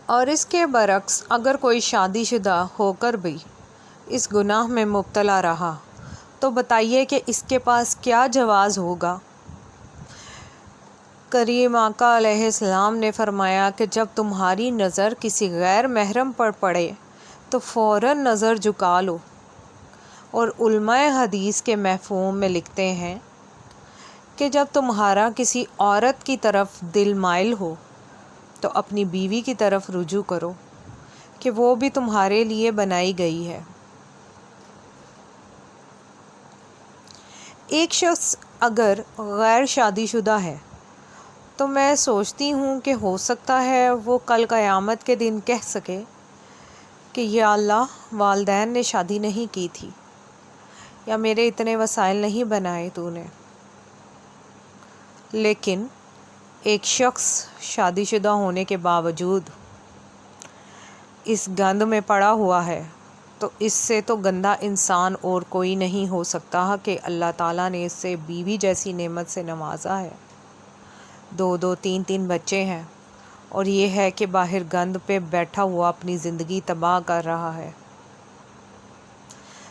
اور اس کے برعکس اگر کوئی شادی شدہ ہو کر بھی اس گناہ میں مبتلا رہا تو بتائیے کہ اس کے پاس کیا جواز ہوگا۔ کریم آقا علیہ السلام نے فرمایا کہ جب تمہاری نظر کسی غیر محرم پر پڑے تو فوراً نظر جھکا لو، اور علماء حدیث کے مفہوم میں لکھتے ہیں کہ جب تمہارا کسی عورت کی طرف دل مائل ہو تو اپنی بیوی کی طرف رجوع کرو کہ وہ بھی تمہارے لیے بنائی گئی ہے۔ ایک شخص اگر غیر شادی شدہ ہے تو میں سوچتی ہوں کہ ہو سکتا ہے وہ کل قیامت کے دن کہہ سکے کہ یا اللہ، والدین نے شادی نہیں کی تھی، یا میرے اتنے وسائل نہیں بنائے تو نے۔ لیکن ایک شخص شادی شدہ ہونے کے باوجود اس گند میں پڑا ہوا ہے تو اس سے تو گندا انسان اور کوئی نہیں ہو سکتا کہ اللہ تعالیٰ نے اس سے بیوی جیسی نعمت سے نوازا ہے، 2 3 بچے ہیں، اور یہ ہے کہ باہر گند پہ بیٹھا ہوا اپنی زندگی تباہ کر رہا ہے۔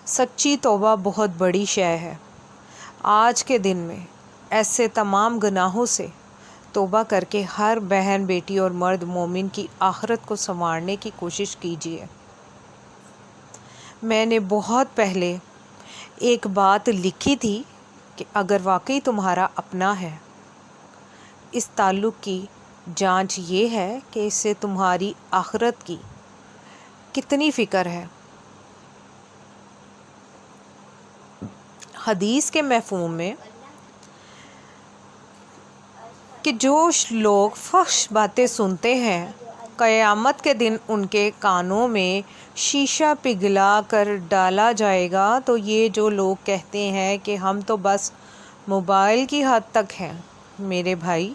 سچی توبہ بہت بڑی شے ہے۔ آج کے دن میں ایسے تمام گناہوں سے توبہ کر کے ہر بہن، بیٹی اور مرد مومن کی آخرت کو سنوارنے کی کوشش کیجیے۔ میں نے بہت پہلے ایک بات لکھی تھی کہ اگر واقعی تمہارا اپنا ہے، اس تعلق کی جانچ یہ ہے کہ اس سے تمہاری آخرت کی کتنی فکر ہے۔ حدیث کے مفہوم میں کہ جو لوگ فحش باتیں سنتے ہیں، قیامت کے دن ان کے کانوں میں شیشہ پگھلا کر ڈالا جائے گا، تو یہ جو لوگ کہتے ہیں کہ ہم تو بس موبائل کی حد تک ہیں، میرے بھائی،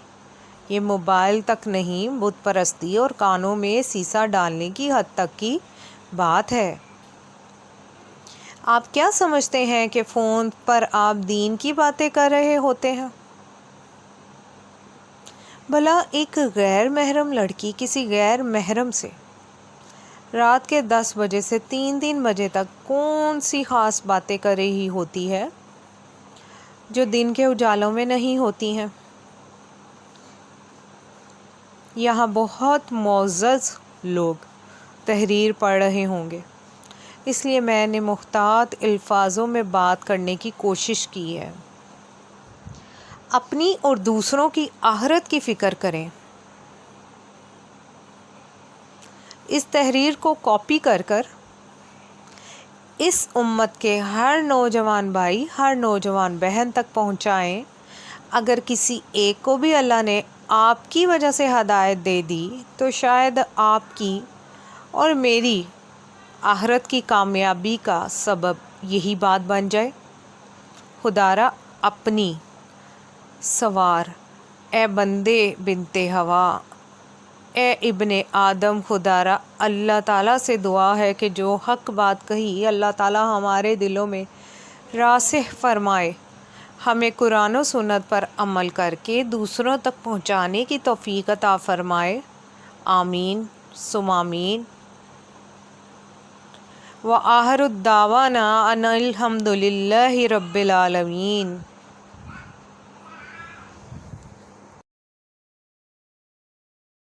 یہ موبائل تک نہیں، بت پرستی اور کانوں میں سیسہ ڈالنے کی حد تک کی بات ہے۔ آپ کیا سمجھتے ہیں کہ فون پر آپ دین کی باتیں کر رہے ہوتے ہیں؟ بھلا ایک غیر محرم لڑکی کسی غیر محرم سے رات کے 10 بجے سے 3 بجے تک کون سی خاص باتیں کر رہی ہوتی ہے جو دن کے اجالوں میں نہیں ہوتی ہیں؟ یہاں بہت معزز لوگ تحریر پڑھ رہے ہوں گے، اس لیے میں نے محتاط الفاظوں میں بات کرنے کی کوشش کی ہے۔ اپنی اور دوسروں کی آخرت کی فکر کریں۔ اس تحریر کو کاپی کر کر اس امت کے ہر نوجوان بھائی، ہر نوجوان بہن تک پہنچائیں۔ اگر کسی ایک کو بھی اللہ نے آپ کی وجہ سے ہدایت دے دی تو شاید آپ کی اور میری آخرت کی کامیابی کا سبب یہی بات بن جائے۔ خدارا اپنی سوار، اے بندے بنتے ہوا، اے ابن آدم، خدارا اللہ تعالیٰ سے دعا ہے کہ جو حق بات کہی اللہ تعالیٰ ہمارے دلوں میں راسخ فرمائے، ہمیں قرآن و سنت پر عمل کر کے دوسروں تک پہنچانے کی توفیق عطا فرمائے، آمین ثم آمین۔ وآخر دعوانا ان الحمد للہ رب العالمین۔